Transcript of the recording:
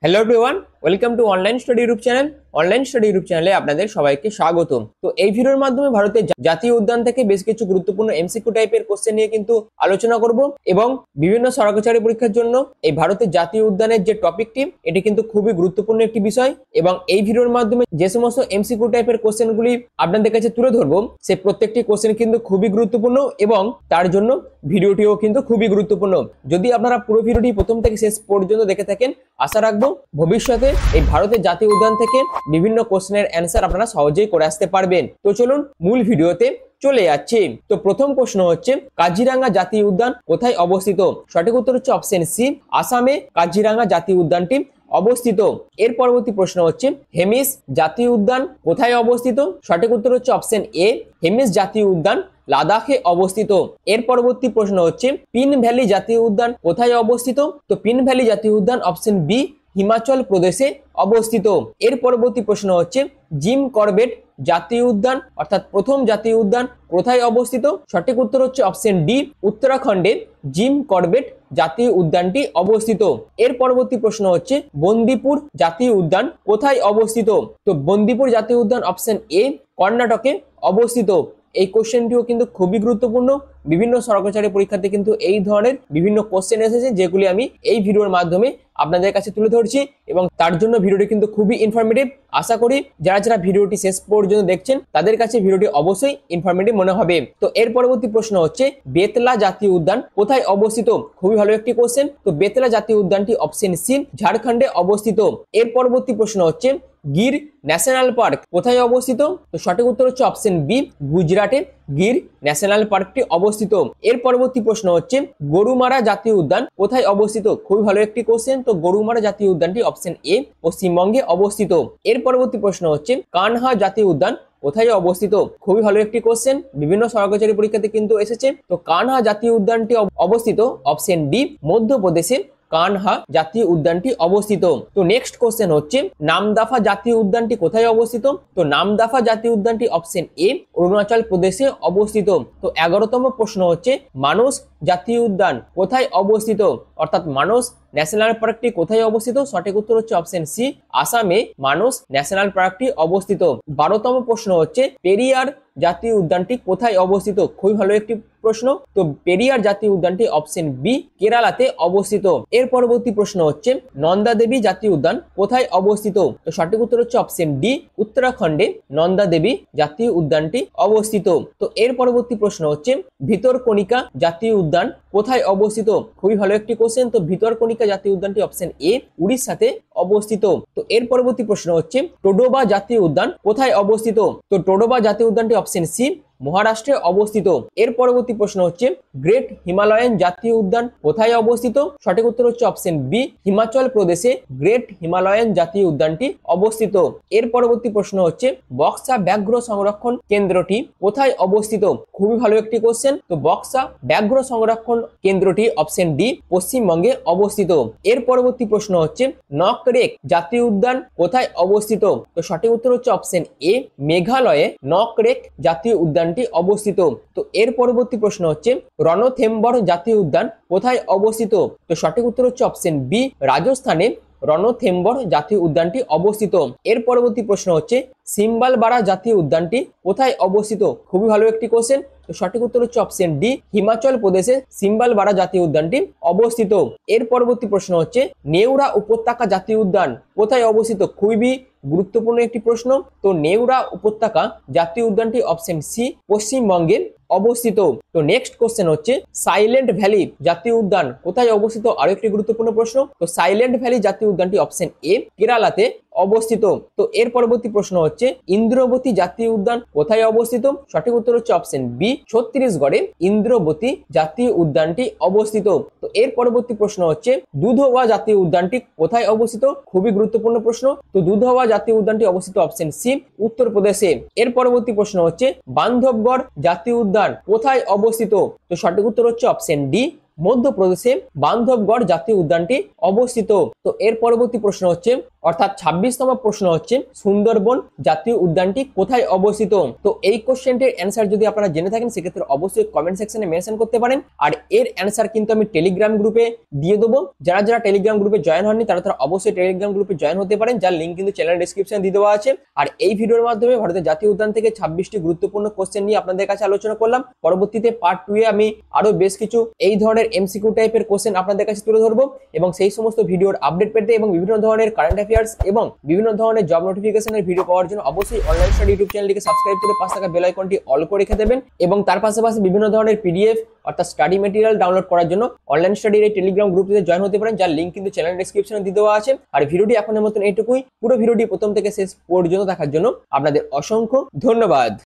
Hello everyone, welcome to online study YouTube channel. Online study YouTube চ্যানেলে আপনাদের সবাইকে স্বাগতম। তো এই ভিডিওর মাধ্যমে ভারতের জাতীয় উদ্যান থেকে বেশ কিছু গুরুত্বপূর্ণ এমসিকিউ টাইপের কোশ্চেন নিয়ে কিন্তু আলোচনা করব এবং বিভিন্ন সরকারি পরীক্ষার জন্য এই ভারতের জাতীয় উদ্যানের যে টপিকটি এটি কিন্তু খুবই গুরুত্বপূর্ণ একটি বিষয় এবং এই ভিডিওর মাধ্যমে যে সমস্ত এমসিকিউ টাইপের কোশ্চেনগুলি আপনাদের কাছে তুলে ধরবো সেই প্রত্যেকটি কোশ্চেন কিন্তু খুবই গুরুত্বপূর্ণ এবং তার জন্য ভিডিওটিও কিন্তু খুবই গুরুত্বপূর্ণ। যদি আপনারা পুরো ভিডিওটি প্রথম থেকে শেষ পর্যন্ত দেখে থাকেন, আশা রাখবো ভবিষ্যতে এই ভারতের জাতীয় উদ্যান থেকে বিভিন্ন কোশ্চেনের অ্যান্সার আপনারা সহজেই করে আসতে পারবেন। তো চলুন মূল ভিডিওতে চলে যাচ্ছি। তো প্রথম প্রশ্ন হচ্ছে, কাজিরাঙ্গা জাতীয় উদ্যান কোথায় অবস্থিত? সঠিক উত্তর হচ্ছে অপশন সি, আসামে কাজিরাঙ্গা জাতীয় উদ্যানটি অবস্থিত। এর পরবর্তী প্রশ্ন হচ্ছে, হেমিস জাতীয় উদ্যান কোথায় অবস্থিত? সঠিক উত্তর হচ্ছে অপশন এ, হেমিস জাতীয় উদ্যান লাদাখে অবস্থিত। এর পরবর্তী প্রশ্ন হচ্ছে, পিন ভ্যালি জাতীয় উদ্যান কোথায় অবস্থিত? তো পিন ভ্যালি জাতীয় উদ্যান অপশন বি, হিমাচল প্রদেশে অবস্থিত। এর পরবর্তী প্রশ্ন হচ্ছে, জিম করবেট জাতীয় উদ্যান অর্থাৎ প্রথম জাতীয় উদ্যান কোথায় অবস্থিত? সঠিক উত্তর হচ্ছে অপশন ডি, উত্তরাখণ্ডে জিম করবেট জাতীয় উদ্যানটি অবস্থিত। এর পরবর্তী প্রশ্ন হচ্ছে, বন্দিপুর জাতীয় উদ্যান কোথায় অবস্থিত? তো বন্দিপুর জাতীয় উদ্যান অপশন এ, কর্ণাটকে অবস্থিত। এই কোশ্চেনটিও কিন্তু খুবই গুরুত্বপূর্ণ। বিভিন্ন সরকারি পরীক্ষাতে কিন্তু এই ধরনের বিভিন্ন কোশ্চেন এসেছে যেগুলি আমি এই ভিডিওর মাধ্যমে আপনাদের কাছে তুলে ধরছি এবং তার জন্য ভিডিওটি কিন্তু খুবই ইনফরমেটিভ। আশা করি যারা ভিডিওটি শেষ পর্যন্ত দেখছেন তাদের কাছে ভিডিওটি অবশ্যই ইনফরমেটিভ মনে হবে। তো এর পরবর্তী প্রশ্ন হচ্ছে, বেতলা জাতীয় উদ্যান কোথায় অবস্থিত? খুবই ভালো একটি কোশ্চেন। তো বেতলা জাতীয় উদ্যানটি অপশন সি, ঝাড়খণ্ডে অবস্থিত। এর পরবর্তী প্রশ্ন হচ্ছে, গির ন্যাশনাল পার্ক কোথায় অবস্থিত? তো সঠিক উত্তর হচ্ছে অপশন বি, গুজরাটে গির ন্যাশনাল পার্কটি অবস্থিত। এর পরবর্তী প্রশ্ন হচ্ছে, গরুমারা জাতীয় উদ্যান কোথায় অবস্থিত? খুবই ভালো একটি কোশ্চেন। তো গরুমারা জাতীয় উদ্যানটি অপশন এ, পশ্চিমবঙ্গে অবস্থিত। এর পরবর্তী প্রশ্ন হচ্ছে, কানহা জাতীয় উদ্যান কোথায় অবস্থিত? খুবই ভালো একটি কোশ্চেন, বিভিন্ন সরকারি পরীক্ষাতে কিন্তু এসেছে। তো কানহা জাতীয় উদ্যানটি অবস্থিত অপশন ডি, মধ্যপ্রদেশে কানহা জাতীয় উদ্যানটি অবস্থিত। তো নেক্সট কোশ্চেন হচ্ছে, নামদাফা জাতীয় উদ্যানটি কোথায় অবস্থিত? তো নামদাফা জাতীয় উদ্যানটি অপশন এ, অরুণাচল প্রদেশে অবস্থিত। তো 11তম প্রশ্ন হচ্ছে, মানস জাতীয় উদ্যান কোথায় অবস্থিত? অর্থাৎ মানস ন্যাশনাল পার্কটি কোথায় অবস্থিত? সঠিক উত্তর হচ্ছে অপশন সি, আসামে মানস ন্যাশনাল পার্কটি অবস্থিত। 12তম প্রশ্ন হচ্ছে, পেরিয়ার জাতীয় উদ্যানটি কোথায় অবস্থিত? খুবই ভালো একটি প্রশ্ন। তো পেরিয়ার জাতীয় উদ্যানটি অপশন বি, কেরালাতে অবস্থিত। এর পরবর্তী প্রশ্ন হচ্ছে, নন্দা দেবী জাতীয় উদ্যান কোথায় অবস্থিত? তো সঠিক উত্তর হচ্ছে অপশন ডি, উত্তরাখণ্ডে নন্দা দেবী জাতীয় উদ্যানটি অবস্থিত। তো এর পরবর্তী প্রশ্ন হচ্ছে, ভিতরকণিকা জাতীয় উদ্যান কোথায় অবস্থিত? খুবই ভালো একটি কোশ্চেন। তো ভিতরকণিকা জাতীয় উদ্যানটি অপশন এ, উড়িষ্যাতে অবস্থিত। তো এর পরবর্তী প্রশ্ন হচ্ছে, টোডোবা জাতীয় উদ্যান কোথায় অবস্থিত? তো টোডোবা জাতীয় উদ্যানটি অপশন সি, মহারাষ্ট্রে অবস্থিত। এর পরবর্তী প্রশ্ন হচ্ছে, গ্রেট হিমালয়ান জাতীয় উদ্যান কোথায় অবস্থিত? সঠিক উত্তর হচ্ছে অপশন বি, হিমাচল প্রদেশে গ্রেট হিমালয়ান জাতীয় উদ্যানটি অবস্থিত। এর পরবর্তী প্রশ্ন হচ্ছে, বক্সা ব্যাঘ্র সংরক্ষণ কেন্দ্রটি কোথায় অবস্থিত? খুবই ভালো একটি কোশ্চেন। তো বক্সা ব্যাঘ্র সংরক্ষণ কেন্দ্রটি অপশন ডি, পশ্চিমবঙ্গে অবস্থিত। এর পরবর্তী প্রশ্ন হচ্ছে, নকরেক জাতীয় উদ্যান কোথায় অবস্থিত? তো সঠিক উত্তর হচ্ছে অপশন এ, মেঘালয়ে নকরেক জাতীয় উদ্যান অবস্থিত। তো এর পরবর্তী প্রশ্ন হচ্ছে, রণথেম্বর জাতীয় উদ্যান কোথায় অবস্থিত? তো সঠিক উত্তর হচ্ছে অপশন বি, রাজস্থানে রণথেম্বর জাতীয় উদ্যানটি অবস্থিত। এর পরবর্তী প্রশ্ন হচ্ছে, সিম্বালবাড়া জাতীয় উদ্যানটি কোথায় অবস্থিত? খুবই ভালো একটি কোশ্চেন। তো সঠিক উত্তর হচ্ছে অপশন ডি, হিমাচল প্রদেশে সিম্বালবাড়া জাতীয় উদ্যানটি অবস্থিত। এর পরবর্তী প্রশ্ন হচ্ছে, নেউরা উপত্যকা জাতীয় উদ্যান কোথায় অবস্থিত? খুবই গুরুত্বপূর্ণ একটি প্রশ্ন। তো নেউরা উপত্যকা জাতীয় উদ্যানটি অপশন সি, পশ্চিমবঙ্গে অবস্থিত। তো নেক্সট কোশ্চেন হচ্ছে, সাইলেন্ট ভ্যালি জাতীয় উদ্যান কোথায় অবস্থিত? আরো একটি গুরুত্বপূর্ণ প্রশ্ন। তো সাইলেন্ট ভ্যালি জাতীয় উদ্যানটি অপশন এ, কেরালাতে অবস্থিত। তো এর পরবর্তী প্রশ্ন হচ্ছে, ইন্দ্রবতী জাতীয় উদ্যান কোথায় অবস্থিত? সঠিক উত্তর হচ্ছে অপশন বি, ছত্তিশগড়ে ইন্দ্রবতী জাতীয় উদ্যানটি অবস্থিত। তো এর পরবর্তী প্রশ্ন হচ্ছে, দুধওয়া জাতীয় উদ্যানটি কোথায় অবস্থিত? খুবই গুরুত্বপূর্ণ প্রশ্ন। তো দুধওয়া জাতীয় উদ্যানটি অবস্থিত অপশন সি, উত্তরপ্রদেশে। এর পরবর্তী প্রশ্ন হচ্ছে, বান্ধবগড় জাতীয় উদ্যান কোথায় অবস্থিত? তো সঠিক উত্তর হচ্ছে অপশন ডি, মধ্যপ্রদেশে বান্ধবগড় জাতীয় উদ্যানটি অবস্থিত। তো এর পরবর্তী প্রশ্ন হচ্ছে, অর্থাৎ 26তম প্রশ্ন হচ্ছে সুন্দরবন জাতীয় উদ্যানটি কোথায় অবস্থিত। তো এই কোশ্চেনটির অ্যান্সার যদি আপনারা জেনে থাকেন সেক্ষেত্রে অবশ্যই কমেন্ট সেকশনে মেনশন করতে পারেন। আর এর অ্যান্সার কিন্তু আমি টেলিগ্রাম গ্রুপে দিয়ে দেবো। যারা যারা টেলিগ্রাম গ্রুপে জয়েন হননি তারা অবশ্যই টেলিগ্রাম গ্রুপে জয়েন হতে পারেন, যার লিঙ্ক কিন্তু চ্যানেল ডেসক্রিপশনে দিয়ে দেওয়া আছে। আর এই ভিডিওর মাধ্যমে ভারতের জাতীয় উদ্যান থেকে 26টি গুরুত্বপূর্ণ কোশ্চেন নিয়ে আপনাদের কাছে আলোচনা করলাম। পরবর্তীতে পার্ট 2 এ আমি আরো বেশ কিছু এই ধরনের এমসিকিউ টাইপের কোশ্চেন আপনাদের কাছে তুলে ধরবো, এবং সেই সমস্ত ভিডিওর আপডেট পেতে এবং বিভিন্ন ধরনের কারেন্ট অ্যাফেয়ার্স এবং বিভিন্ন ধরনের জব নোটিফিকেশনের ভিডিও পাওয়ার জন্য অবশ্যই অনলাইন স্টাডি ইউটিউব চ্যানেলটিকে সাবস্ক্রাইব করে পাশে থাকা বেল আইকনটি অল করে রেখে দেবেন। এবং তার পাশাপাশি বিভিন্ন ধরনের পিডিএফ অর্থাৎ স্টাডি মেটেরিয়াল ডাউনলোড করার জন্য অনলাইন স্টাডির এই টেলিগ্রাম গ্রুপটিতে জয়েন হতে পারেন, যার লিঙ্ক কিন্তু চ্যানেল ডেসক্রিপশনে দিয়ে দেওয়া আছে। আর ভিডিওটি এখনের মতন এইটুকুই। পুরো ভিডিওটি প্রথম থেকে শেষ পর্যন্ত দেখার জন্য আপনাদের অসংখ্য ধন্যবাদ।